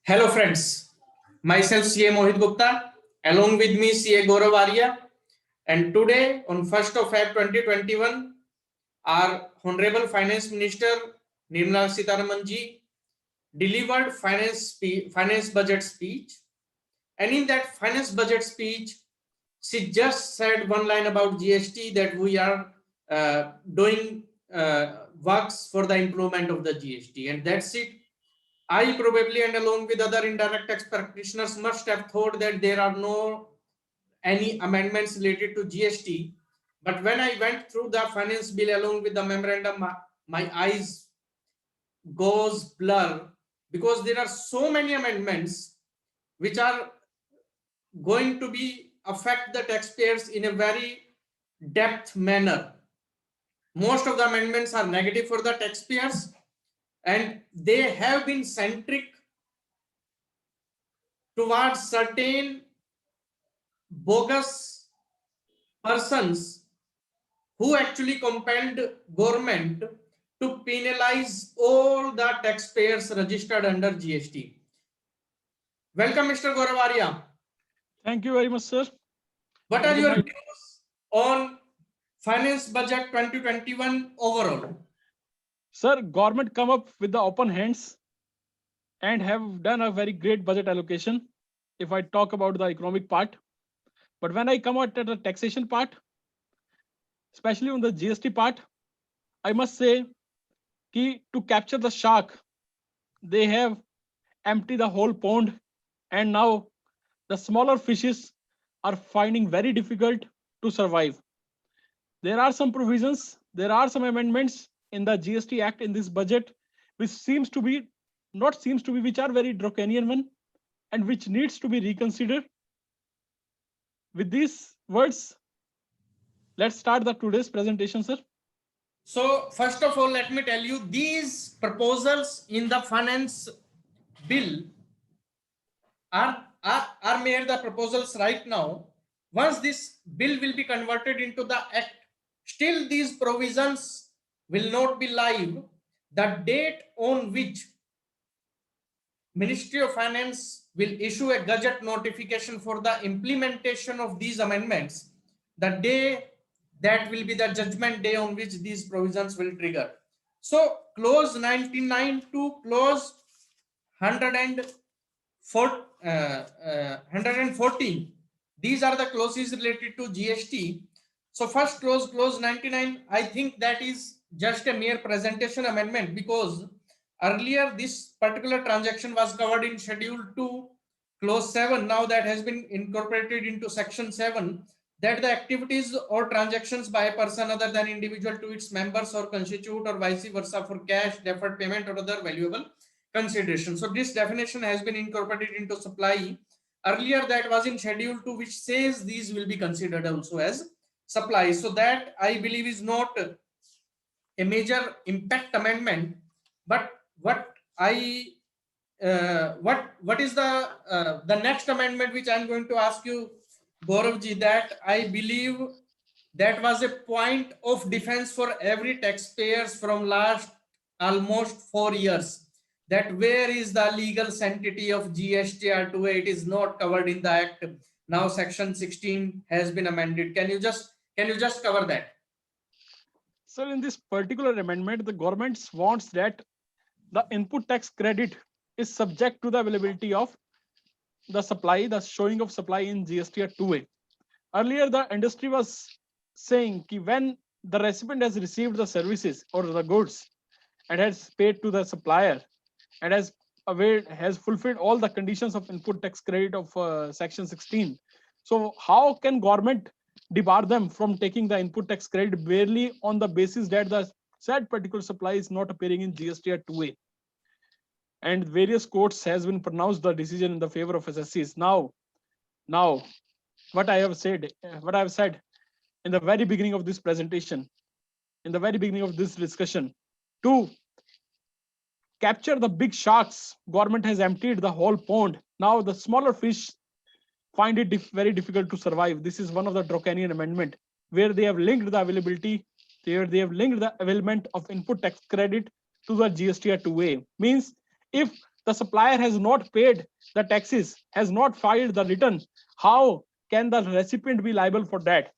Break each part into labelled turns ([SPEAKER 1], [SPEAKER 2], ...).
[SPEAKER 1] Hello friends, myself CA Mohit Gupta, along with me CA Gaurav Arya, and today on 1st of Feb 2021, our Honorable Finance Minister Nirmala Sitharaman ji delivered finance budget speech, and in that finance budget speech, she just said one line about GST that we are doing works for the improvement of the GST, and that's it. I probably and along with other indirect tax practitioners must have thought that there are no any amendments related to GST. But when I went through the finance bill along with the memorandum, my eyes goes blur because there are so many amendments which are going to be affect the taxpayers in a very depth manner. Most of the amendments are negative for the taxpayers and they have been centric towards certain bogus persons who actually compelled government to penalize all the taxpayers registered under GST. Welcome, Mr. Gaurav Arya.
[SPEAKER 2] Thank you very much, sir.
[SPEAKER 1] What
[SPEAKER 2] And
[SPEAKER 1] are
[SPEAKER 2] good
[SPEAKER 1] your
[SPEAKER 2] night.
[SPEAKER 1] views on finance budget 2021 overall?
[SPEAKER 2] Sir, government come up with the open hands and have done a very great budget allocation. If I talk about the economic part, but when I come out at the taxation part, especially on the GST part, I must say, key to capture the shark, they have emptied the whole pond, and now the smaller fishes are finding very difficult to survive. There are some provisions, there are some amendments in the GST Act in this budget, which seems to be not seems to be which are very draconian one and which needs to be reconsidered. With these words, let's start the today's presentation, sir.
[SPEAKER 1] So, first of all, let me tell you these proposals in the finance bill are made the proposals right now. Once this bill will be converted into the act, still these provisions will not be live. The date on which Ministry of Finance will issue a gazette notification for the implementation of these amendments, the day that will be the judgment day on which these provisions will trigger. So clause 99 to clause 114, these are the clauses related to GST. So first clause 99, I think that is just a mere presentation amendment, because earlier this particular transaction was covered in schedule 2 clause 7. Now that has been incorporated into section 7, that the activities or transactions by a person other than individual to its members or constitute or vice versa for cash, deferred payment or other valuable consideration. So this definition has been incorporated into supply. Earlier that was in schedule 2, which says these will be considered also as supply. So that I believe is not a major impact amendment. But what is the next amendment which I'm going to ask you, Gauravji, that I believe that was a point of defense for every taxpayers from last almost 4 years, that where is the legal sanctity of GST R2A? It is not covered in the act. Now section 16 has been amended. Can you just cover that?
[SPEAKER 2] So in this particular amendment, the government wants that the input tax credit is subject to the availability of the supply, the showing of supply in GST at 2A. Earlier, the industry was saying that when the recipient has received the services or the goods and has paid to the supplier and has fulfilled all the conditions of input tax credit of section 16, so how can government debar them from taking the input tax credit barely on the basis that the said particular supply is not appearing in GST at 2A? And various courts has been pronounced the decision in the favor of SSCs. Now what I have said in the very beginning of this presentation, in the very beginning of this discussion, to capture the big sharks, government has emptied the whole pond. Now the smaller fish find it very difficult to survive. This is one of the draconian amendment where they have linked the availability, where they have linked the availment of input tax credit to the GST at 2A. Means if the supplier has not paid the taxes, has not filed the return, how can the recipient be liable for that?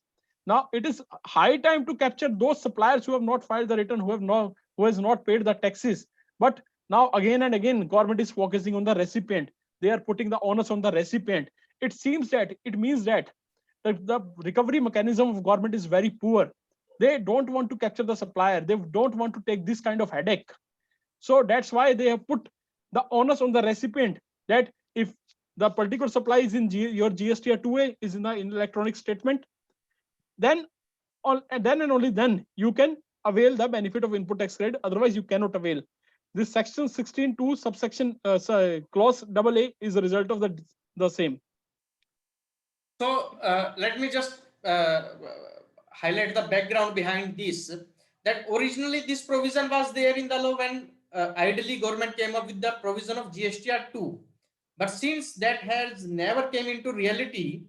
[SPEAKER 2] Now it is high time to capture those suppliers who have not filed the return, who has not paid the taxes. But now again and again, government is focusing on the recipient. They are putting the onus on the recipient. It means that the recovery mechanism of government is very poor. They don't want to capture the supplier. They don't want to take this kind of headache. So that's why they have put the onus on the recipient, that if the particular supply is in your GSTR 2A is in the electronic statement, then and only then you can avail the benefit of input tax credit. Otherwise, you cannot avail. This section 16(2) subsection clause AA is a result of the same.
[SPEAKER 1] So let me just highlight the background behind this. That originally this provision was there in the law when ideally government came up with the provision of GSTR 2. But since that has never came into reality,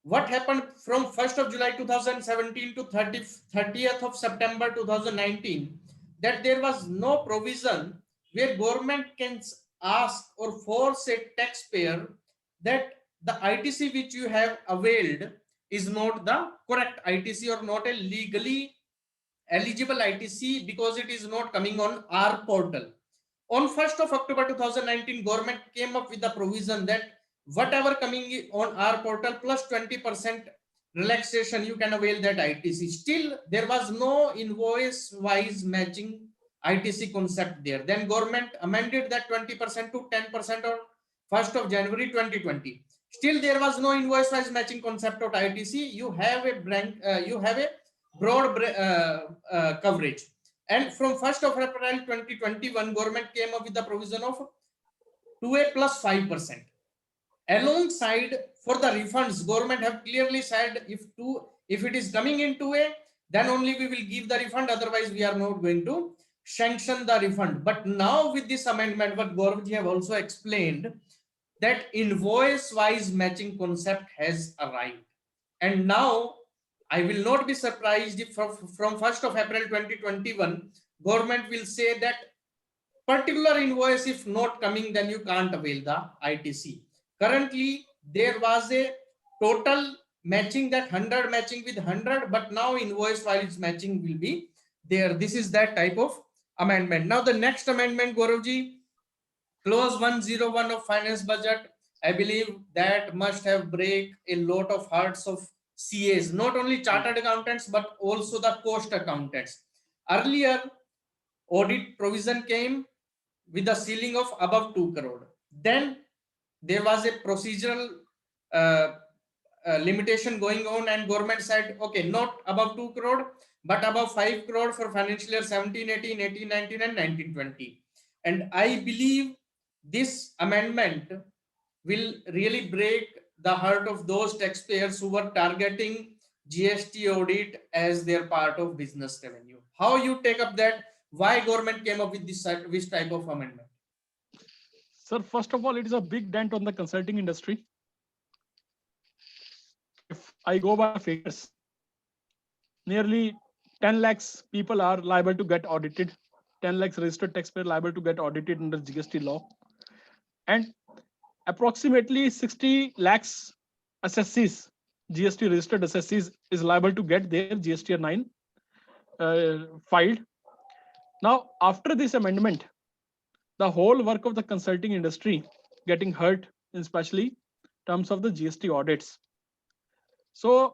[SPEAKER 1] what happened from 1st of July 2017 to 30th of September 2019, that there was no provision where government can ask or force a taxpayer that the ITC which you have availed is not the correct ITC or not a legally eligible ITC because it is not coming on our portal. On 1st of October 2019, government came up with the provision that whatever coming on our portal plus 20% relaxation, you can avail that ITC. Still, there was no invoice-wise matching ITC concept there. Then government amended that 20% to 10% on 1st of January 2020. Still, there was no invoice-wise matching concept of ITC. You have a broad coverage. And from 1st of April 2021, government came up with the provision of 2A plus 5%. Alongside, for the refunds, government have clearly said if it is coming in 2A, then only we will give the refund. Otherwise, we are not going to sanction the refund. But now with this amendment, what Gaurav ji have also explained, that invoice-wise matching concept has arrived. And now I will not be surprised if from 1st of April 2021, government will say that particular invoice, if not coming, then you can't avail the ITC. Currently, there was a total matching, that 100 matching with 100, but now invoice-wise matching will be there. This is that type of amendment. Now the next amendment, Gauravji, clause 101 of finance budget, I believe that must have break a lot of hearts of CAs, not only chartered accountants, but also the cost accountants. Earlier, audit provision came with the ceiling of above 2 crore. Then there was a procedural limitation going on, and government said, okay, not above 2 crore, but above 5 crore for financial year 17, 18, 18, 19, and 19, 20. And I believe this amendment will really break the heart of those taxpayers who were targeting GST audit as their part of business revenue. How you take up that? Why government came up with this type of amendment?
[SPEAKER 2] Sir, first of all, it is a big dent on the consulting industry. If I go by figures, nearly 10 lakhs people are liable to get audited. 10 lakhs registered taxpayer liable to get audited under GST law. And approximately 60 lakhs assessees, GST registered assessees, is liable to get their GSTR 9 filed. Now, after this amendment, the whole work of the consulting industry getting hurt, especially in terms of the GST audits. So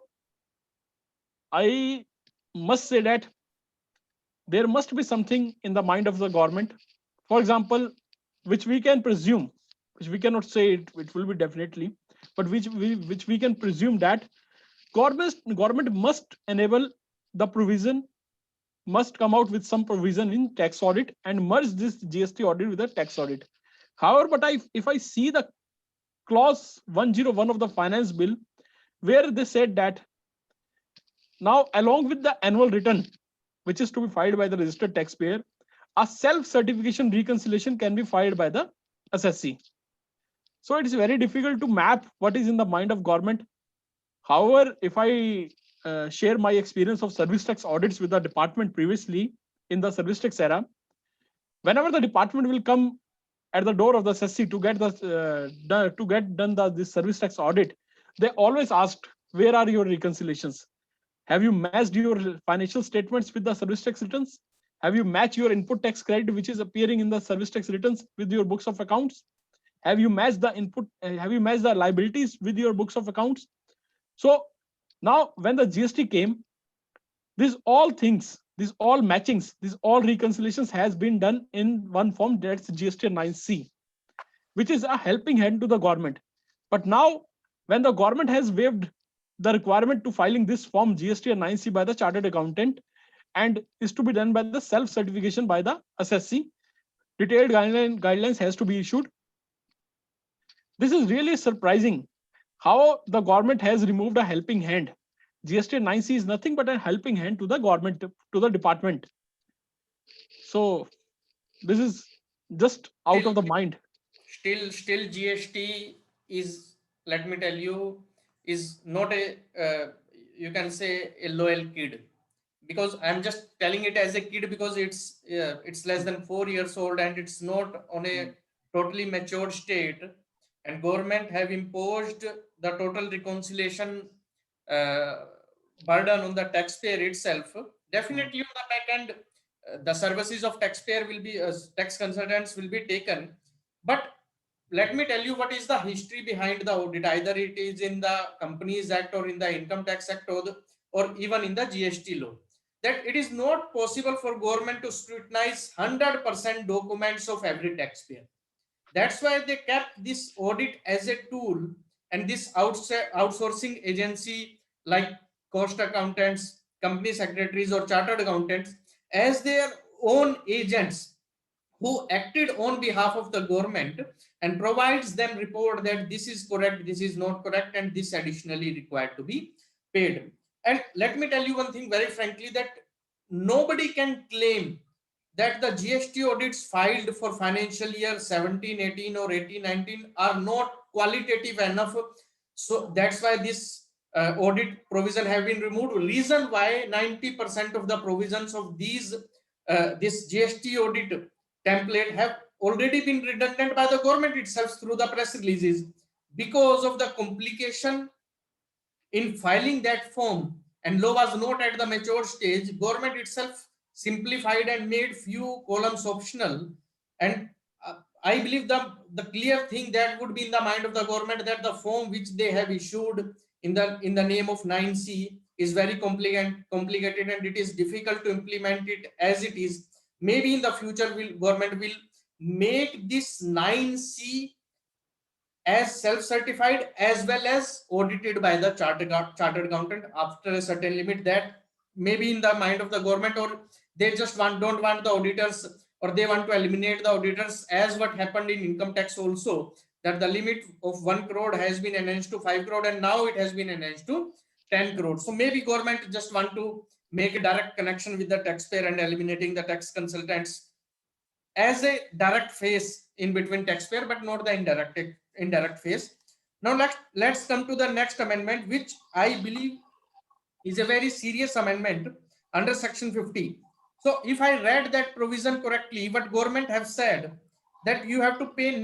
[SPEAKER 2] I must say that there must be something in the mind of the government, for example, which we can presume, which we cannot say it will be definitely, but which we can presume that government must enable the provision, must come out with some provision in tax audit and merge this GST audit with the tax audit. However, but if I see the clause 101 of the finance bill, where they said that now along with the annual return, which is to be filed by the registered taxpayer, a self-certification reconciliation can be filed by the assessee. So it is very difficult to map what is in the mind of government. However, if I share my experience of service tax audits with the department previously in the service tax era, whenever the department will come at the door of the SSC to get this service tax audit, they always asked, where are your reconciliations? Have you matched your financial statements with the service tax returns? Have you matched your input tax credit, which is appearing in the service tax returns, with your books of accounts? Have you matched the input? Have you matched the liabilities with your books of accounts? So now, when the GST came, these all things, these all matchings, these all reconciliations has been done in one form, that's GST 9C, which is a helping hand to the government. But now, when the government has waived the requirement to filing this form GST 9C by the chartered accountant, and is to be done by the self-certification by the SSC, detailed guidelines has to be issued. This is really surprising how the government has removed a helping hand. GST 9C is nothing but a helping hand to the government, to the department. So this is just out of the mind.
[SPEAKER 1] Still GST is, let me tell you, is not a you can say a loyal kid, because I'm just telling it as a kid because it's less than 4 years old and it's not on a totally matured state, and government have imposed the total reconciliation burden on the taxpayer itself. Definitely on the back end, the services of taxpayer will be tax consultants will be taken, but let me tell you what is the history behind the audit. Either it is in the Companies Act or in the Income Tax Act or even in the GST law, that it is not possible for government to scrutinize 100% documents of every taxpayer. That's why they kept this audit as a tool, and this outsourcing agency like cost accountants, company secretaries, or chartered accountants as their own agents who acted on behalf of the government and provides them report that this is correct, this is not correct, and this additionally required to be paid. And let me tell you one thing very frankly, that nobody can claim that the GST audits filed for financial year 17-18 or 18-19 are not qualitative enough. So that's why this audit provision have been removed. Reason why 90% of the provisions of these this GST audit template have already been redundant by the government itself through the press releases, because of the complication in filing that form, and law was not at the mature stage. Government itself simplified and made few columns optional, and I believe the clear thing that would be in the mind of the government, that the form which they have issued in the name of 9C is very complicated and it is difficult to implement it as it is. Maybe in the future government will make this 9C as self-certified as well as audited by the chartered accountant after a certain limit. That may be in the mind of the government, or they just don't want the auditors, or they want to eliminate the auditors, as what happened in income tax also, that the limit of 1 crore has been enhanced to 5 crore and now it has been enhanced to 10 crore. So maybe government just want to make a direct connection with the taxpayer and eliminating the tax consultants as a direct face in between taxpayer, but not the indirect face. Now let's come to the next amendment, which I believe is a very serious amendment under section 50. So if I read that provision correctly, what government have said, that you have to pay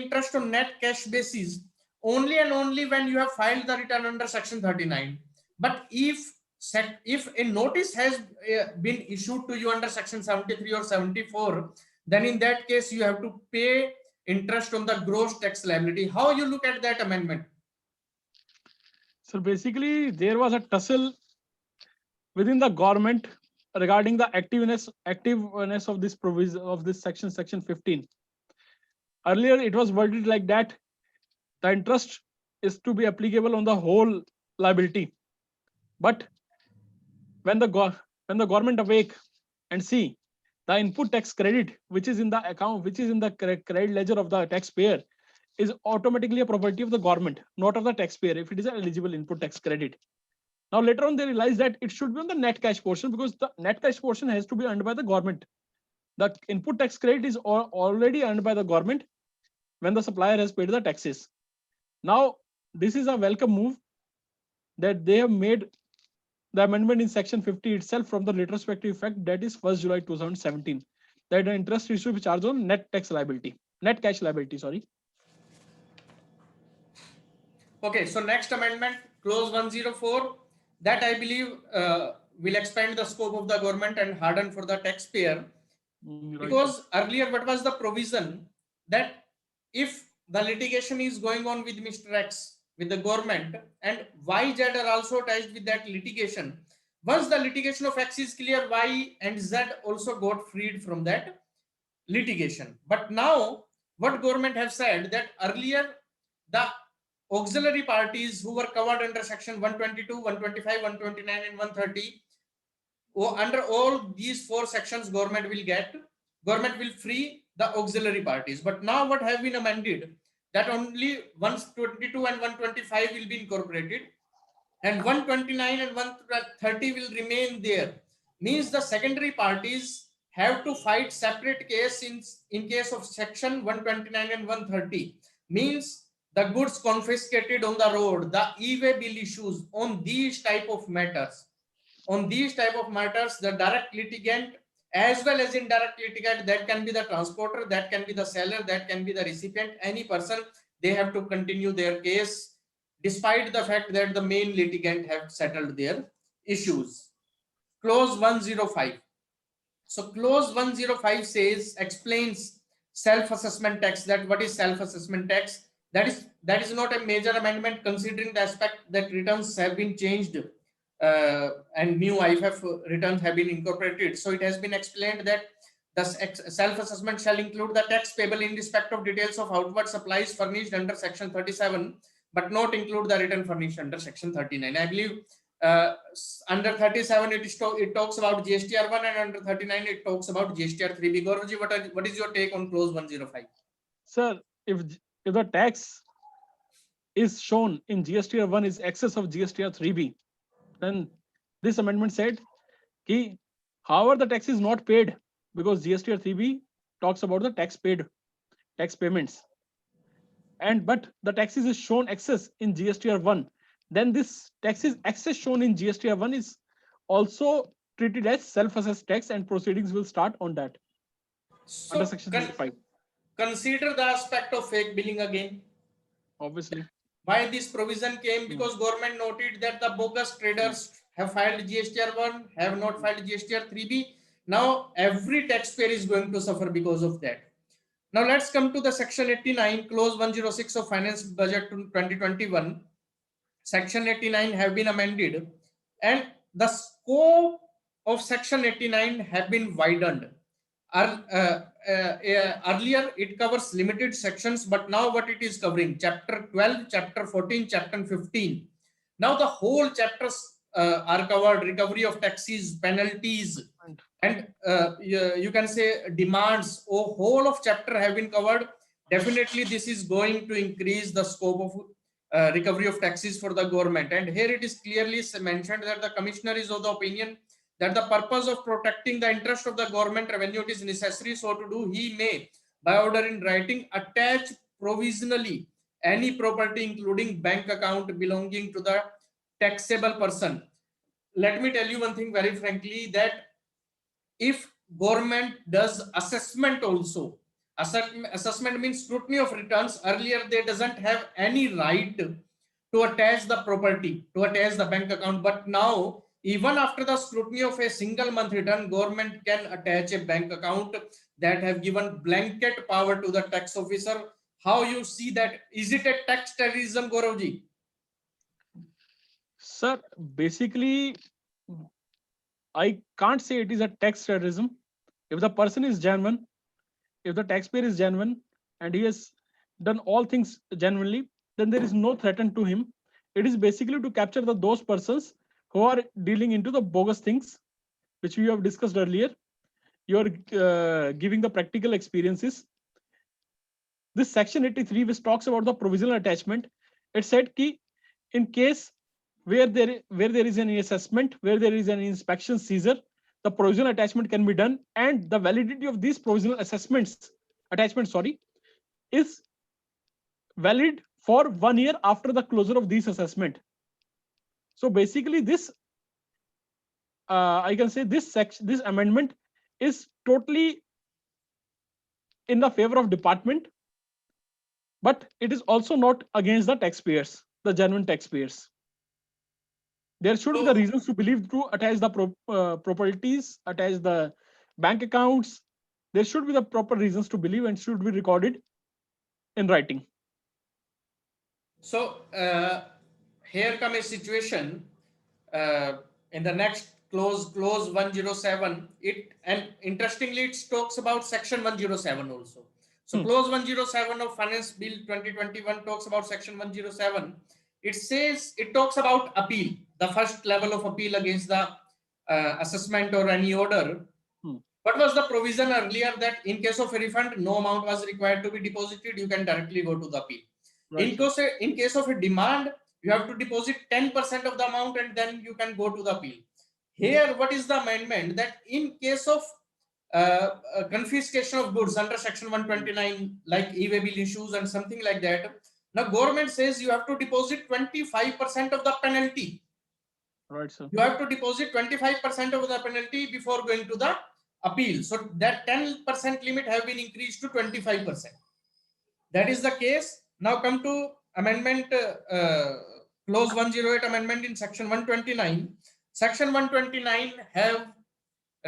[SPEAKER 1] interest on net cash basis only and only when you have filed the return under section 39. But if a notice has been issued to you under section 73 or 74, then in that case you have to pay interest on the gross tax liability. How you look at that amendment?
[SPEAKER 2] So basically, there was a tussle within the government regarding the activeness of this provision of this section 15. Earlier, it was worded like that: the interest is to be applicable on the whole liability. But when the government awake and see the input tax credit, which is in the account, which is in the credit ledger of the taxpayer, is automatically a property of the government, not of the taxpayer, if it is an eligible input tax credit. Now later on they realized that it should be on the net cash portion, because the net cash portion has to be earned by the government. The input tax credit is already earned by the government when the supplier has paid the taxes. Now this is a welcome move that they have made the amendment in section 50 itself from the retrospective effect, that is 1st July 2017. that the interest is to be charged on net cash liability. Sorry.
[SPEAKER 1] Okay, so next amendment, clause 104, that I believe will expand the scope of the government and harden for the taxpayer.
[SPEAKER 2] Right.
[SPEAKER 1] Because earlier, what was the provision that if the litigation is going on with Mr. X, with the government, and YZ are also attached with that litigation, once the litigation of X is clear, Y and Z also got freed from that litigation. But now, what government have said that earlier the auxiliary parties who were covered under section 122, 125, 129, and 130, under all these four sections, government will free the auxiliary parties. But now what have been amended, that only 122 and 125 will be incorporated, and 129 and 130 will remain there. Means the secondary parties have to fight separate case in case of section 129 and 130. Means the goods confiscated on the road, the e-way bill issues, on these type of matters, the direct litigant as well as indirect litigant, that can be the transporter, that can be the seller, that can be the recipient, any person, they have to continue their case despite the fact that the main litigant have settled their issues. Clause 105. So clause 105 explains self-assessment tax, that what is self-assessment tax. That is not a major amendment considering the aspect that returns have been changed and new IFF returns have been incorporated. So it has been explained that the self-assessment shall include the tax payable in respect of details of outward supplies furnished under section 37, but not include the return furnished under section 39. I believe under 37 it talks about GSTR1, and under 39 it talks about GSTR3B. Gaurav, what is your take on clause 105?
[SPEAKER 2] Sir, if the tax is shown in GSTR1 is excess of GSTR3B, then this amendment said ki, however the tax is not paid, because GSTR3B talks about the tax payments, and but the taxes is shown excess in GSTR1, then this taxes excess shown in GSTR1 is also treated as self-assessed tax, and proceedings will start on that under section 5.
[SPEAKER 1] Consider the aspect of fake billing again.
[SPEAKER 2] Obviously,
[SPEAKER 1] why this provision came, because government noted that the bogus traders have filed GSTR1, have not filed GSTR3B. Now every taxpayer is going to suffer because of that. Now let's come to the section 89, clause 106 of finance budget 2021. Section 89 have been amended, and the scope of section 89 have been widened. Earlier it covers limited sections, but now what it is covering, chapter 12, chapter 14, chapter 15. Now the whole chapters are covered: recovery of taxes, penalties, and you can say demands. Whole of chapter have been covered. Definitely this is going to increase the scope of recovery of taxes for the government. And here it is clearly mentioned that the commissioner is of the opinion that the purpose of protecting the interest of the government revenue, it is necessary so to do, he may, by order in writing, attach provisionally any property including bank account belonging to the taxable person. Let me tell you one thing very frankly, that if government does assessment also, assessment means scrutiny of returns, earlier they doesn't have any right to attach the property, to attach the bank account, but now even after the scrutiny of a single month return, government can attach a bank account, that have given blanket power to the tax officer. How you see that? Is it a tax terrorism, Gauravji?
[SPEAKER 2] sir, basically I can't say it is a tax terrorism. If the person is genuine, if the taxpayer is genuine and he has done all things genuinely, then there is no threat to him. It is basically to capture those persons who are dealing into the bogus things, which we have discussed earlier. You are giving the practical experiences. This section 83, which talks about the provisional attachment, it said ki in case where there is any assessment, where there is an inspection seizure, the provisional attachment can be done, and the validity of these provisional attachments is valid for 1 year after the closure of this assessment. So basically this I can say this amendment is totally in the favor of department, but it is also not against the taxpayers, the genuine taxpayers. There should be the reasons to believe to attach the properties, attach the bank accounts. There should be the proper reasons to believe and should be recorded in writing.
[SPEAKER 1] So here come a situation in the next clause 107. It, and interestingly it talks about section 107 also. So clause 107 of Finance Bill 2021 talks about section 107. It says, it talks about appeal, the first level of appeal against the assessment or any order. What was the provision earlier that in case of a refund, no amount was required to be deposited, you can directly go to the appeal.
[SPEAKER 2] Right.
[SPEAKER 1] In case of a demand, you have to deposit 10% of the amount and then you can go to the appeal. Here, what is the amendment? That in case of confiscation of goods under section 129, like e-way bill issues and something like that, now government says you have to deposit 25% of the penalty.
[SPEAKER 2] Right, sir.
[SPEAKER 1] You have to deposit 25% of the penalty before going to the appeal. So that 10% limit have been increased to 25%. That is the case. Now come to amendment clause 108 amendment in section 129. Section 129 have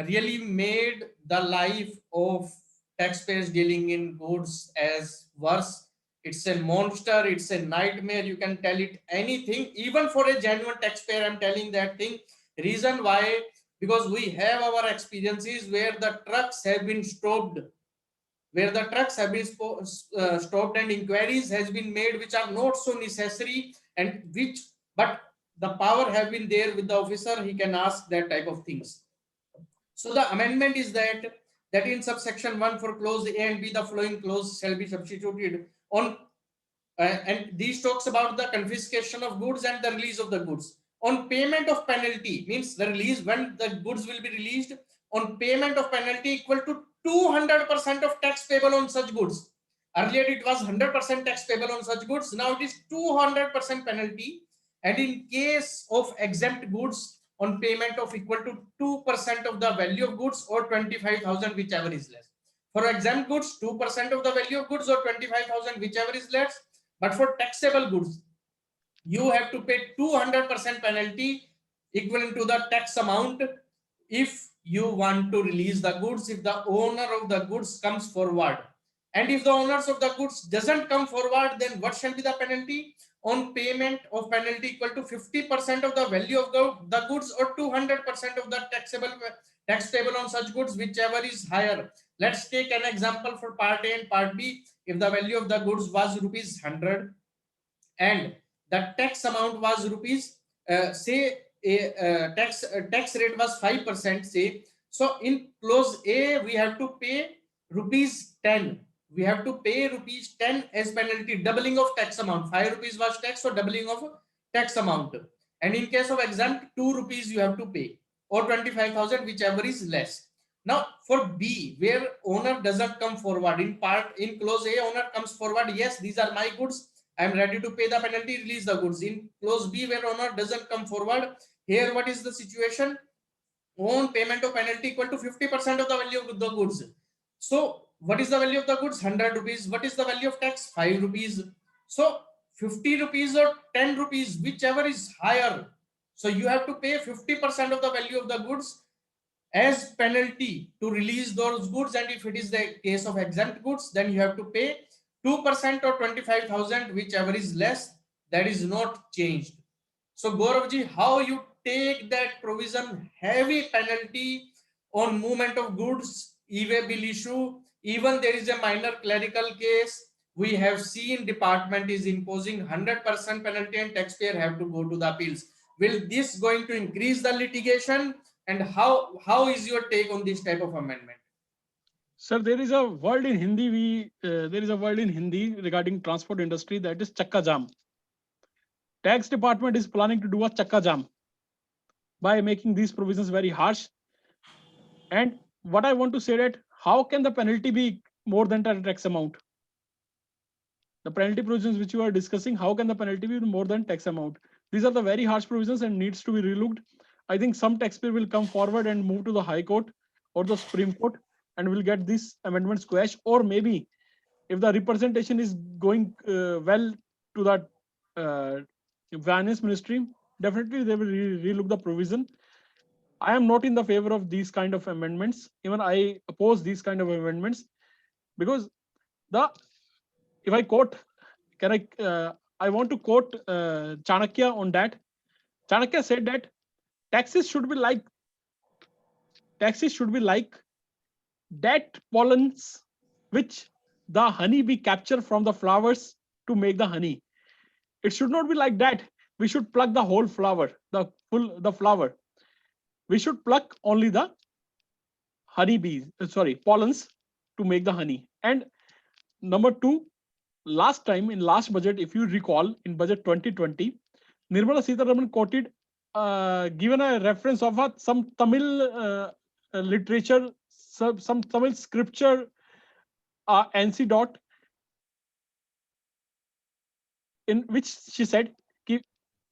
[SPEAKER 1] really made the life of taxpayers dealing in goods as worse. It's a monster, it's a nightmare. You can tell it anything, even for a genuine taxpayer. I'm telling that thing. Reason why? Because we have our experiences where the trucks have been stopped, stopped and inquiries has been made which are not so necessary, and which, but the power have been there with the officer, he can ask that type of things. So the amendment is that in subsection 1 for clause A and B, the following clause shall be substituted on, and these talks about the confiscation of goods and the release of the goods. On payment of penalty, means the release, when the goods will be released, on payment of penalty equal to 200% of tax payable on such goods. Earlier it was 100% tax payable on such goods. Now it is 200% penalty. And in case of exempt goods, on payment of equal to 2% of the value of goods or 25,000, whichever is less. For exempt goods, 2% of the value of goods or 25,000, whichever is less. But for taxable goods, you have to pay 200% penalty equivalent to the tax amount if you want to release the goods, if the owner of the goods comes forward. And if the owners of the goods doesn't come forward, then what shall be the penalty? On payment of penalty equal to 50% of the value of the goods or 200% of the tax payable on such goods, whichever is higher. Let's take an example for part A and part B. If the value of the goods was rupees 100 and the tax amount was rupees, say tax rate was 5%, say. So in clause A, we have to pay rupees 10. We have to pay rupees 10 as penalty, doubling of tax amount. 5 rupees was tax, so doubling of tax amount. And in case of exempt, 2 rupees you have to pay, or 25,000, whichever is less. Now for B, where owner doesn't come forward, in clause A, owner comes forward, yes, these are my goods, I am ready to pay the penalty, release the goods. In clause B, where owner doesn't come forward, here what is the situation? On payment of penalty equal to 50% of the value of the goods. So what is the value of the goods? 100 rupees. What is the value of tax? 5 rupees. So 50 rupees or 10 rupees, whichever is higher. So you have to pay 50% of the value of the goods as penalty to release those goods. And if it is the case of exempt goods, then you have to pay 2% or 25,000, whichever is less. That is not changed. So Gauravji, how you take that provision, heavy penalty on movement of goods, e-way bill issue, even there is a minor clerical case, we have seen department is imposing 100% penalty and taxpayer have to go to the appeals. Will this going to increase the litigation, and how is your take on this type of amendment?
[SPEAKER 2] Sir, there is a word in Hindi. There is a word in Hindi regarding transport industry, that is chakka jam. Tax department is planning to do a chakka jam by making these provisions very harsh. And what I want to say that how can the penalty be more than the tax amount? The penalty provisions which you are discussing, how can the penalty be more than tax amount? These are the very harsh provisions and needs to be relooked. I think some taxpayer will come forward and move to the High Court or the Supreme Court and we'll get these amendments quashed, or maybe if the representation is going well to that finance ministry, definitely they will relook the provision. I am not in the favor of these kind of amendments. Even I oppose these kind of amendments, because the, if I quote, can I want to quote Chanakya on that. Chanakya said that taxes should be like that pollens which the honey we capture from the flowers to make the honey. It should not be like that. We should pluck the whole flower, the flower. We should pluck only the pollens to make the honey. And number two, last time in last budget, if you recall, in budget 2020, Nirmala Sitharaman quoted, given a reference of some Tamil literature, some Tamil scripture, NC dot, in which she said,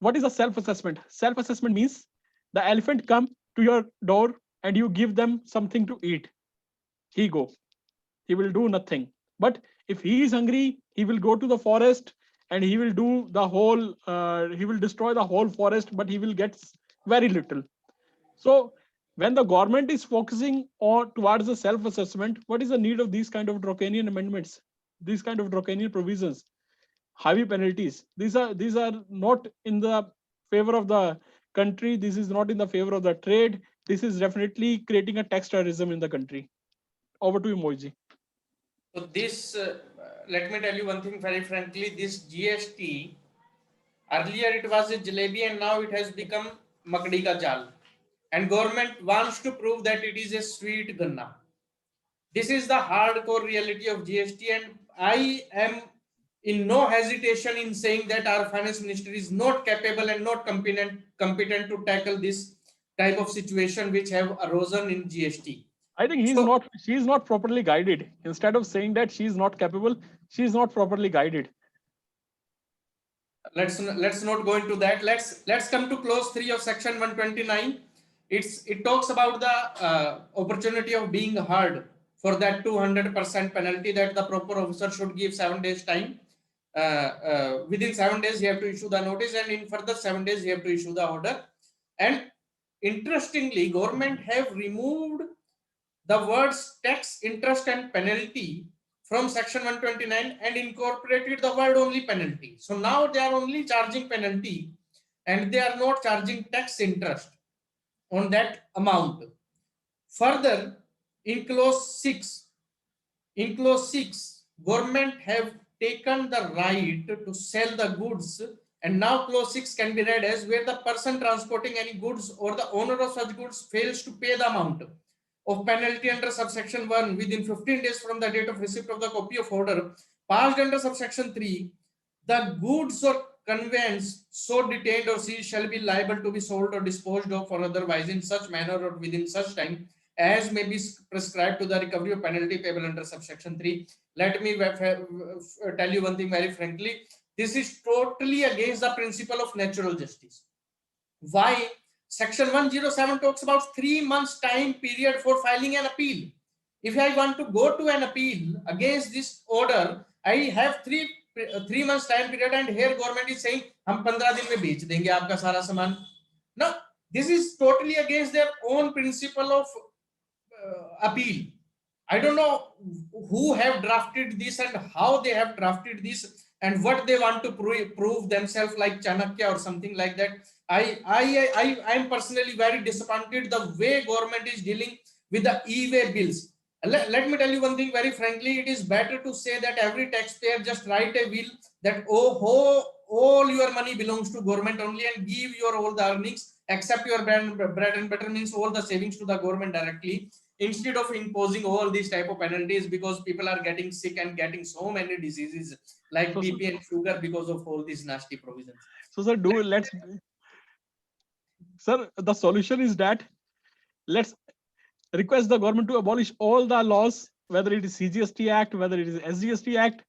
[SPEAKER 2] what is a self-assessment? Self-assessment means the elephant come to your door and you give them something to eat. He will do nothing. But if he is hungry, he will go to the forest and he will do the whole, he will destroy the whole forest, but he will get very little. So when the government is focusing on towards the self-assessment, what is the need of these kind of draconian amendments, these kind of draconian provisions, heavy penalties? These are not in the favor of the country. This is not in the favor of the trade. This is definitely creating a tax terrorism in the country. Over to you, Moiji.
[SPEAKER 1] So this, let me tell you one thing very frankly, this GST, earlier it was a jalebi and now it has become makdi ka jal. And government wants to prove that it is a sweet ganna. This is the hardcore reality of GST, and I am in no hesitation in saying that our finance minister is not capable and not competent to tackle this type of situation which have arisen in GST.
[SPEAKER 2] I think she is not properly guided. Instead of saying that she is not capable, she is not properly guided.
[SPEAKER 1] Let's not go into that. Let's come to clause 3 of section 129. It talks about the opportunity of being heard. For that 200% penalty, that the proper officer should give 7 days time. Within 7 days he have to issue the notice, and in further 7 days he have to issue the order. And interestingly, government have removed the words tax, interest and penalty from section 129 and incorporated the word only penalty. So now they are only charging penalty and they are not charging tax interest on that amount. Further, in clause 6, government have taken the right to sell the goods, and now clause 6 can be read as where the person transporting any goods or the owner of such goods fails to pay the amount of penalty under subsection 1 within 15 days from the date of receipt of the copy of order passed under subsection 3, the goods or conveyance so detained or seized shall be liable to be sold or disposed of or otherwise in such manner or within such time as may be prescribed to the recovery of penalty payable under subsection 3. Let me tell you one thing very frankly. This is totally against the principle of natural justice. Why? Section 107 talks about 3 months time period for filing an appeal. If I want to go to an appeal against this order, I have 3 months time period, and here government is saying हम 15 दिन में बेच देंगे आपका सारा सामान. No, this is totally against their own principle of appeal. I don't know who have drafted this and how they have drafted this and what they want to prove themselves, like Chanakya or something like that. I am personally very disappointed the way government is dealing with the e-way bills. Let me tell you one thing very frankly. It is better to say that every taxpayer just write a will that all your money belongs to government only and give your all the earnings except your bread and butter, means all the savings, to the government directly, instead of imposing all these type of penalties, because people are getting sick and getting so many diseases like BP and sugar because of all these nasty provisions.
[SPEAKER 2] So sir, sir, the solution is that let's request the government to abolish all the laws, whether it is CGST Act, whether it is SGST Act,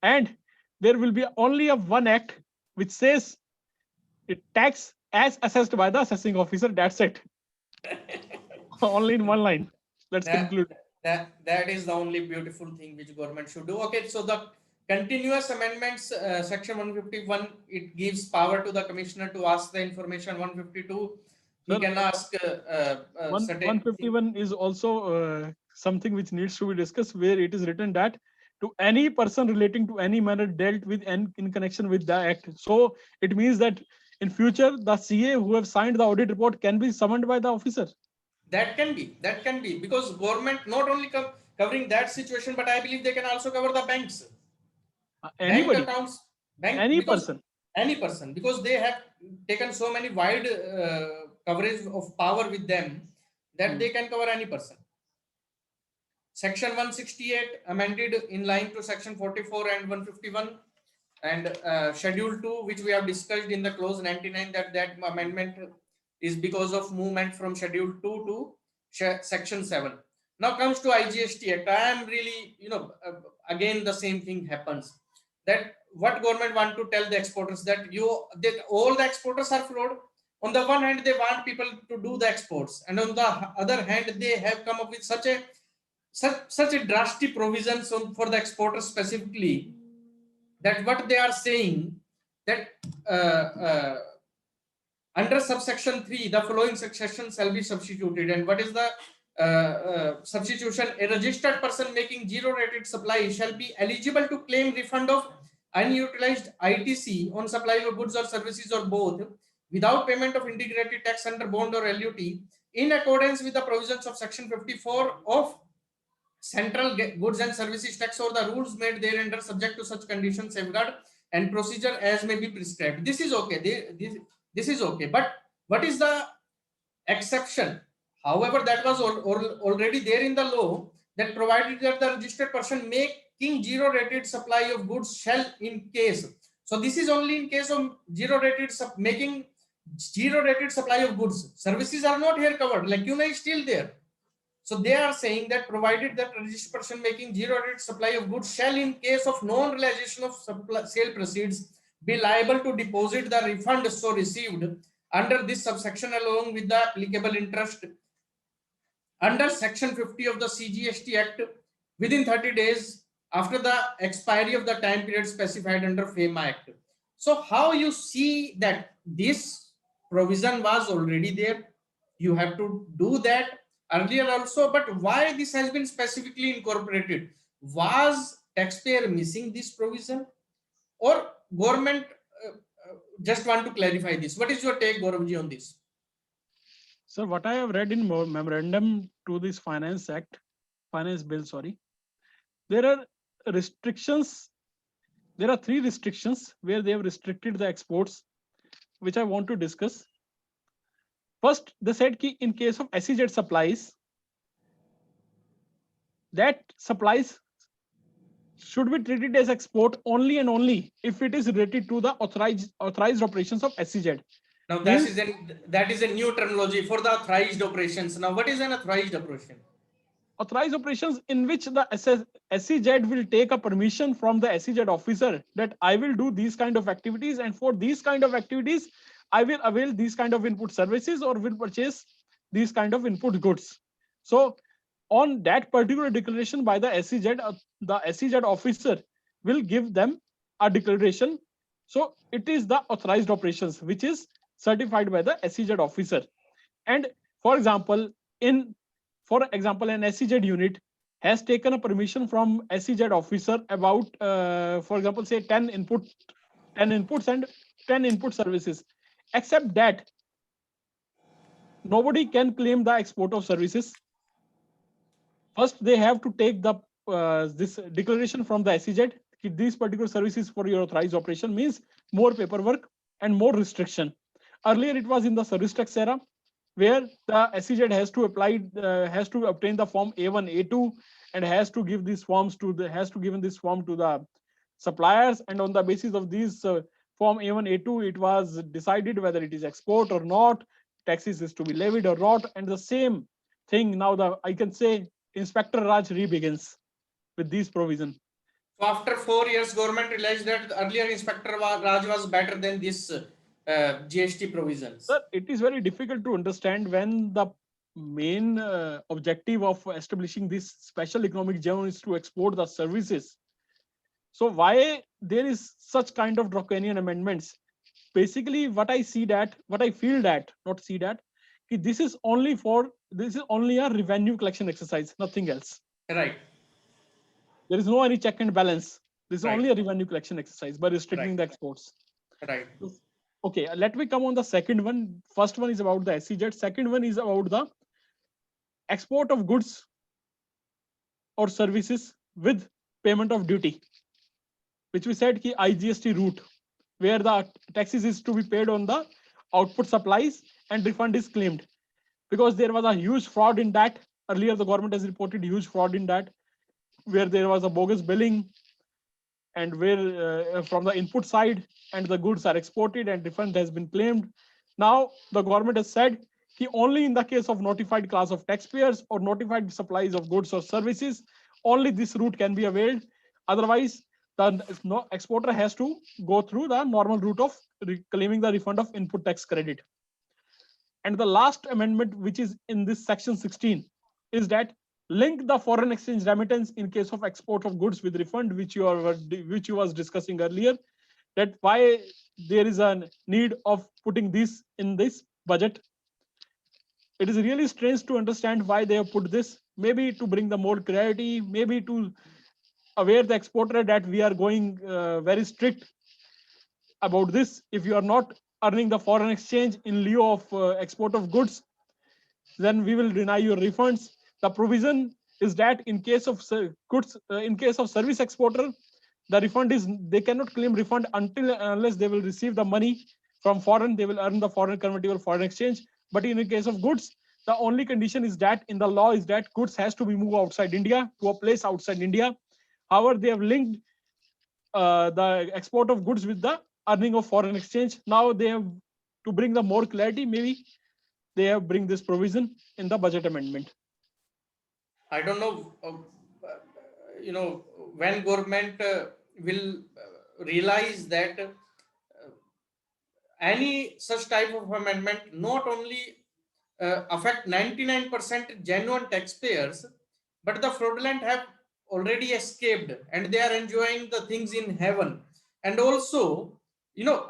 [SPEAKER 2] and there will be only one act which says it tax as assessed by the assessing officer. That's it. Only in one line. Let's conclude.
[SPEAKER 1] That is the only beautiful thing which government should do. Okay, so the continuous amendments, section 151, it gives power to the commissioner to ask the information. 152, he
[SPEAKER 2] Sir,
[SPEAKER 1] can ask certain things.
[SPEAKER 2] 151 is also something which needs to be discussed, where it is written that to any person relating to any matter dealt with and in connection with the act. So it means that in future the CA who have signed the audit report can be summoned by the officer.
[SPEAKER 1] That can be because government not only covering that situation, but I believe they can also cover the banks, bank
[SPEAKER 2] Anybody,
[SPEAKER 1] accounts, bank,
[SPEAKER 2] any
[SPEAKER 1] because
[SPEAKER 2] person.
[SPEAKER 1] any person, because they have taken so many wide coverage of power with them that they can cover any person. Section 168 amended in line to section 44 and 151, and schedule 2, which we have discussed in the clause 99, that amendment is because of movement from schedule 2 to section 7. Now comes to IGST Act. I am really, again the same thing happens, that what government want to tell the exporters, that all the exporters are fraud. On the one hand, they want people to do the exports, and on the other hand, they have come up with such a drastic provisions for the exporters specifically, that what they are saying, that under subsection 3, the following succession shall be substituted. And what is the substitution? A registered person making zero rated supply shall be eligible to claim refund of unutilized ITC on supply of goods or services or both, without payment of integrated tax under bond or LUT, in accordance with the provisions of section 54 of Central Goods and Services Tax, or the rules made thereunder, subject to such conditions, safeguard, and procedure as may be prescribed. This is okay. This is okay. But what is the exception? However, that was already there in the law, that provided that the registered person making zero rated supply of goods shall, in case. So this is only in case of zero rated making zero rated supply of goods. Services are not here covered. Lacuna is still there. So they are saying that provided that registered person making zero rate supply of goods shall, in case of non-realization of sale proceeds, be liable to deposit the refund so received under this subsection along with the applicable interest under section 50 of the CGST Act within 30 days after the expiry of the time period specified under FEMA Act. So how you see that this provision was already there? You have to do that earlier also, but why this has been specifically incorporated? Was taxpayer missing this provision, or government just want to clarify this? What is your take, Gauravji, on this?
[SPEAKER 2] So what I have read in memorandum to this finance bill, there are restrictions. There are 3 restrictions where they have restricted the exports, which I want to discuss. First, they said that in case of SEZ supplies, that supplies should be treated as export only and only if it is related to the authorized operations of SEZ.
[SPEAKER 1] Now that is a new terminology for the authorized operations. Now, what is an authorized operation?
[SPEAKER 2] Authorized operations in which the SEZ will take a permission from the SEZ officer that I will do these kind of activities, and for these kind of activities, I will avail these kind of input services or will purchase these kind of input goods. So on that particular declaration by the SEZ officer will give them a declaration. So it is the authorized operations which is certified by the SEZ officer. And for example, an SEZ unit has taken a permission from SEZ officer about, for example, say 10 inputs and 10 input services. Except that, nobody can claim the export of services. First, they have to take the this declaration from the SEZ. These particular services for your authorized operation means more paperwork and more restriction. Earlier, it was in the service tax era, where the SEZ has to obtain the form A1, A2, and has to give these forms to the suppliers, and on the basis of these form A1, A2, it was decided whether it is export or not, taxes is to be levied or not, and the same thing now I can say Inspector Raj begins with these provisions.
[SPEAKER 1] So after 4 years, government realized that earlier Inspector Raj was better than this GST provisions.
[SPEAKER 2] Sir, it is very difficult to understand when the main objective of establishing this special economic zone is to export the services. So why there is such kind of draconian amendments? Basically, what I feel that, not see that, this is only a revenue collection exercise, nothing else.
[SPEAKER 1] Right,
[SPEAKER 2] There is no any check and balance. This is
[SPEAKER 1] right,
[SPEAKER 2] only a revenue collection exercise by restricting
[SPEAKER 1] right,
[SPEAKER 2] the exports.
[SPEAKER 1] right,
[SPEAKER 2] Okay, let me come on the second one. First one is about the SEZ. Second one is about the export of goods or services with payment of duty, which we said ki IGST route, where the taxes is to be paid on the output supplies and refund is claimed. Because there was a huge fraud in that. Earlier, the government has reported huge fraud in that, where there was a bogus billing and where from the input side and the goods are exported and refund has been claimed. Now the government has said that only in the case of notified class of taxpayers or notified supplies of goods or services, only this route can be availed. Otherwise, the exporter has to go through the normal route of claiming the refund of input tax credit. And the last amendment, which is in this section 16, is that link the foreign exchange remittance in case of export of goods with refund, which you was discussing earlier. That why there is a need of putting this in this budget. It is really strange to understand why they have put this. Maybe to bring the more clarity, maybe to aware the exporter that we are going very strict about this. If you are not earning the foreign exchange in lieu of export of goods, then we will deny your refunds. The provision is that in case of goods, in case of service exporter, the refund is they cannot claim refund until unless they will receive the money from foreign. They will earn the foreign convertible foreign exchange. But in the case of goods, the only condition is that in the law is that goods has to be moved outside India to a place outside India. However, they have linked the export of goods with the earning of foreign exchange. Now they have to bring the more clarity. Maybe they have bring this provision in the budget amendment.
[SPEAKER 1] I don't know, when government will realize that any such type of amendment not only affect 99% genuine taxpayers, but the fraudulent have already escaped and they are enjoying the things in heaven. And also,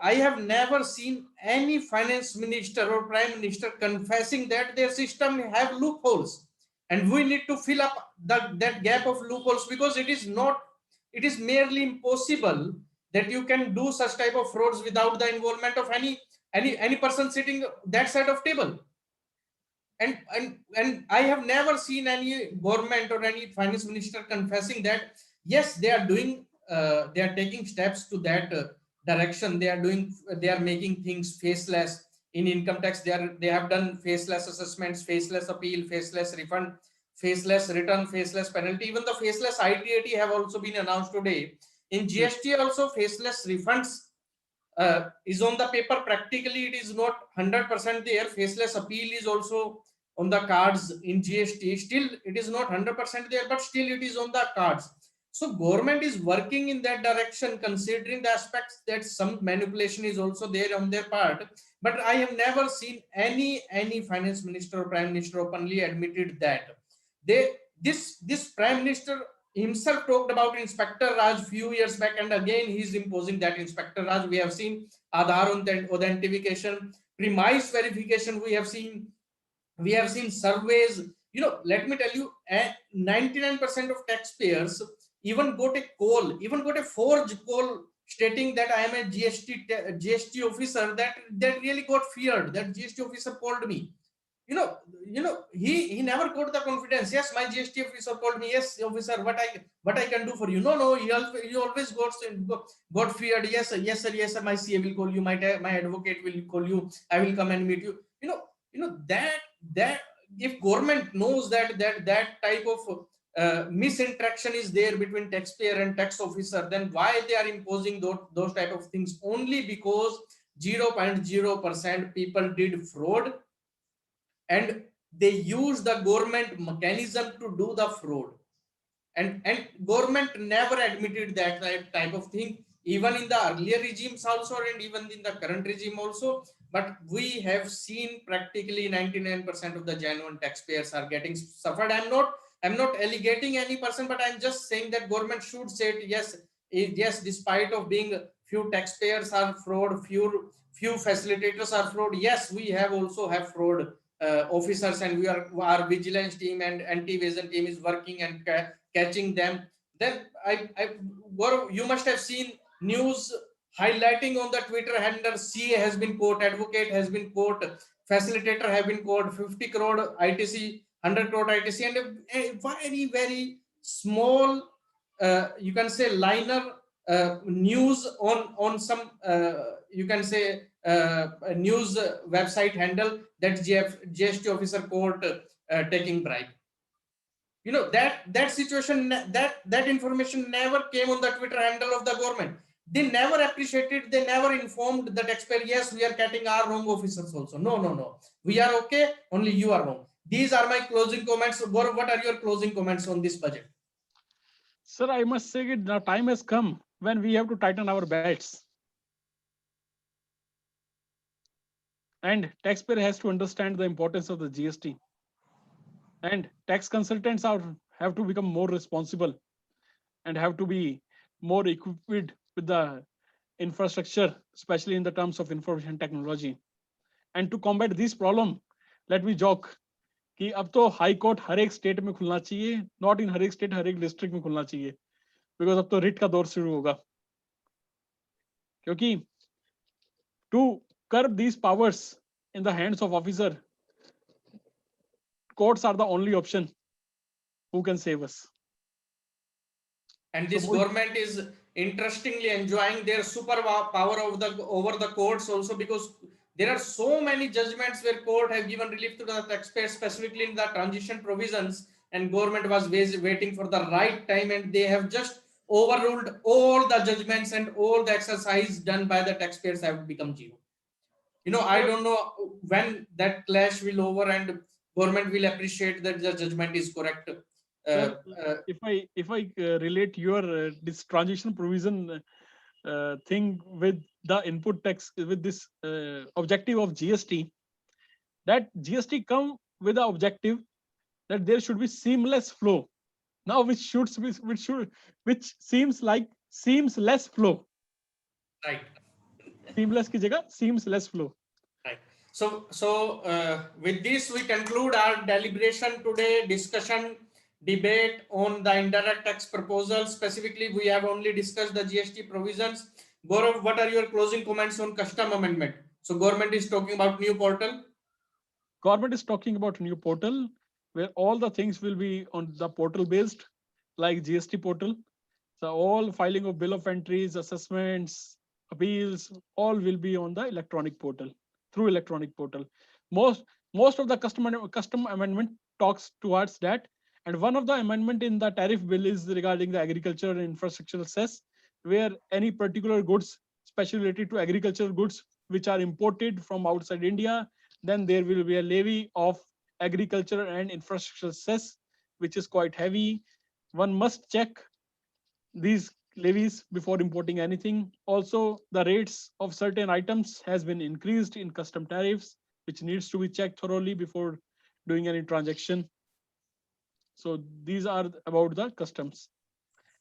[SPEAKER 1] I have never seen any finance minister or prime minister confessing that their system have loopholes and we need to fill up that gap of loopholes, because it is merely impossible that you can do such type of frauds without the involvement of any person sitting that side of table. And I have never seen any government or any finance minister confessing that yes, they are doing they are taking steps to that direction. They are making things faceless. In income tax, they have done faceless assessments, faceless appeal, faceless refund, faceless return, faceless penalty. Even the faceless ITAT have also been announced today. In GST also, faceless refunds is on the paper. Practically it is not 100% there. Faceless appeal is also on the cards in GST. Still it is not 100% there, but still it is on the cards. So government is working in that direction, considering the aspects that some manipulation is also there on their part. But I have never seen any finance minister or prime minister openly admitted that this prime minister himself talked about Inspector Raj few years back, and again he's imposing that Inspector Raj. We have seen Aadhaar authentication, premise verification. We have seen surveys. Let me tell you, 99% of taxpayers even got a forged call stating that I am a GST officer. That really got feared. That GST officer called me. He never got the confidence. Yes, my GST officer called me. Yes, officer, what I can do for you? No, he always got feared. Yes, sir, yes, sir, yes, sir. My CA will call you. My advocate will call you. I will come and meet you. That if government knows that type of misinteraction is there between taxpayer and tax officer, then why they are imposing those type of things? Only because 0.0% people did fraud and they use the government mechanism to do the fraud, and government never admitted that type of thing, even in the earlier regimes also, and even in the current regime also. but we have seen practically 99% of the genuine taxpayers are getting suffered. I'm not alligating any person, but I'm just saying that government should say it, yes, yes, despite of being few taxpayers are fraud, few facilitators are fraud, yes, we have also have fraud officers, and we are our vigilance team and anti-evasion team is working and catching them. Then Gaurav, you must have seen news highlighting on the Twitter handle, CA has been caught, advocate has been caught, facilitator have been caught, 50 crore ITC, 100 crore ITC, and a very, very small, you can say, liner news on some, you can say, a news website handle that GST officer caught taking bribe. You know, that situation, that information never came on the Twitter handle of the government. They never appreciated, they never informed the taxpayer, yes, we are getting our wrong officers also. No, we are okay, only you are wrong. These are my closing comments. Gaurav, what are your closing comments on this budget?
[SPEAKER 2] Sir, I must say that the time has come when we have to tighten our belts. And taxpayer has to understand the importance of the GST. And tax consultants have to become more responsible and have to be more equipped with the infrastructure, especially in the terms of information technology. And to combat this problem, let me joke कि अब तो high court हर एक state में खुलना चाहिए, not in हर एक state, हर एक district में खुलना चाहिए, बिकॉज अब तो रिट का दौर शुरू होगा. क्योंकि to curb these powers in the hands of officer, courts are the only option who can save us.
[SPEAKER 1] And this government is interestingly enjoying their super power over the courts also, because there are so many judgments where court have given relief to the taxpayers, specifically in the transition provisions, and government was waiting for the right time, and they have just overruled all the judgments, and all the exercise done by the taxpayers have become zero. You know, I don't know when that clash will over and government will appreciate that the judgment is correct.
[SPEAKER 2] Sir, if I relate your this transition provision thing with the input tax, with this objective of GST, that GST come with the objective that there should be seamless flow. Now, which seems less flow.
[SPEAKER 1] Right.
[SPEAKER 2] Seamless ki jagah seems less flow.
[SPEAKER 1] Right. So with this we conclude our deliberation today, discussion, debate on the indirect tax proposal. Specifically, we have only discussed the GST provisions. Gaurav, what are your closing comments on custom amendment? So government is talking about new portal.
[SPEAKER 2] Government is talking about new portal where all the things will be on the portal based, like GST portal. So all filing of bill of entries, assessments, appeals, all will be on the electronic portal, through electronic portal. Most of the custom amendment talks towards that. And one of the amendment in the tariff bill is regarding the agriculture and infrastructure cess, where any particular goods, especially related to agricultural goods, which are imported from outside India, then there will be a levy of agriculture and infrastructure cess, which is quite heavy. One must check these levies before importing anything. Also, the rates of certain items has been increased in custom tariffs, which needs to be checked thoroughly before doing any transaction. So these are about the customs.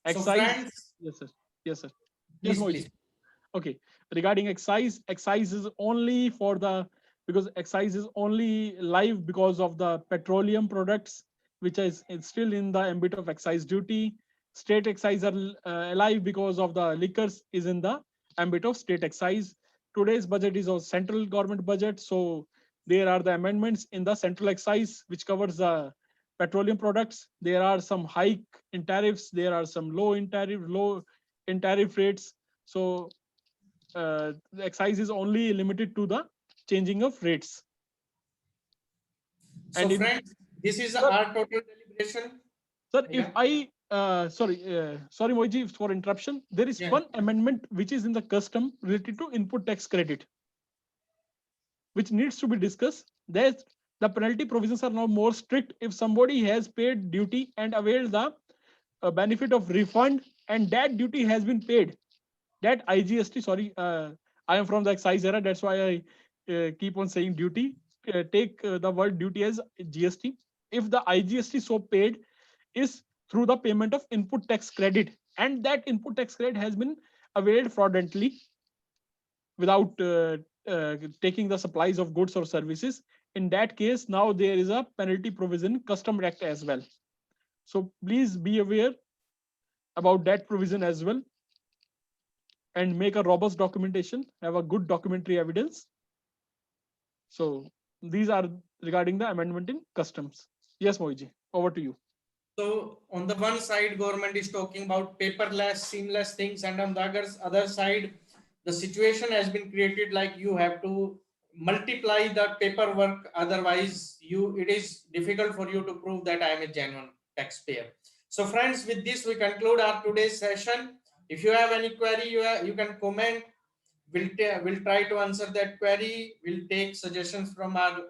[SPEAKER 2] Excise.
[SPEAKER 1] So friends,
[SPEAKER 2] yes, sir. Yes, sir.
[SPEAKER 1] Please,
[SPEAKER 2] Yes,
[SPEAKER 1] please.
[SPEAKER 2] Okay. Regarding excise is only for the, because excise is only live because of the petroleum products, which is still in the ambit of excise duty. State excise are alive because of the liquors is in the ambit of state excise. Today's budget is a central government budget, so there are the amendments in the central excise which covers the petroleum products. There are some hike in tariffs. There are some low in tariff rates. So the excise is only limited to the changing of rates.
[SPEAKER 1] So
[SPEAKER 2] And
[SPEAKER 1] friends, this is
[SPEAKER 2] Sir,
[SPEAKER 1] our total deliberation.
[SPEAKER 2] Sir,
[SPEAKER 1] Yeah.
[SPEAKER 2] if I sorry, Moiji, for interruption. There is
[SPEAKER 1] Yeah.
[SPEAKER 2] one amendment which is in the custom related to input tax credit, which needs to be discussed. That the penalty provisions are now more strict if somebody has paid duty and availed the benefit of refund, and that duty has been paid. That IGST, sorry, I am from the excise era, that's why I keep on saying duty, take the word duty as GST. If the IGST so paid is through the payment of input tax credit, and that input tax credit has been availed fraudulently without taking the supplies of goods or services, in that case, now there is a penalty provision, Custom Act as well. So please be aware about that provision as well, and make a robust documentation, have a good documentary evidence. So these are regarding the amendment in customs. Yes, Mohiji, over to you.
[SPEAKER 1] So on the one side, government is talking about paperless, seamless things, and on the other side, the situation has been created like you have to multiply the paperwork. Otherwise, it is difficult for you to prove that I am a genuine taxpayer. So friends, with this, we conclude our today's session. If you have any query, you can comment. We'll try to answer that query. We'll take suggestions from our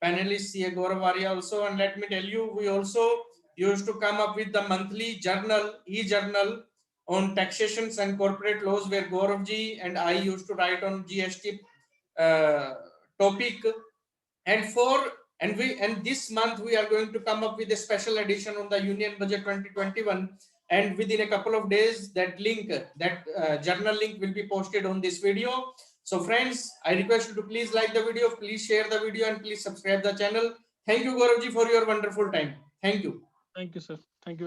[SPEAKER 1] panelist, CA Gaurav Arya also. And let me tell you, we also used to come up with the monthly journal, e-journal on taxations and corporate laws, where Gauravji and I used to write on GST topic. And this month we are going to come up with a special edition on the Union Budget 2021. And within a couple of days, that link, that journal link will be posted on this video. So friends, I request you to please like the video, please share the video, and please subscribe the channel. Thank you, Gauravji, for your wonderful time. Thank you.
[SPEAKER 2] Thank you, sir. Thank you very much.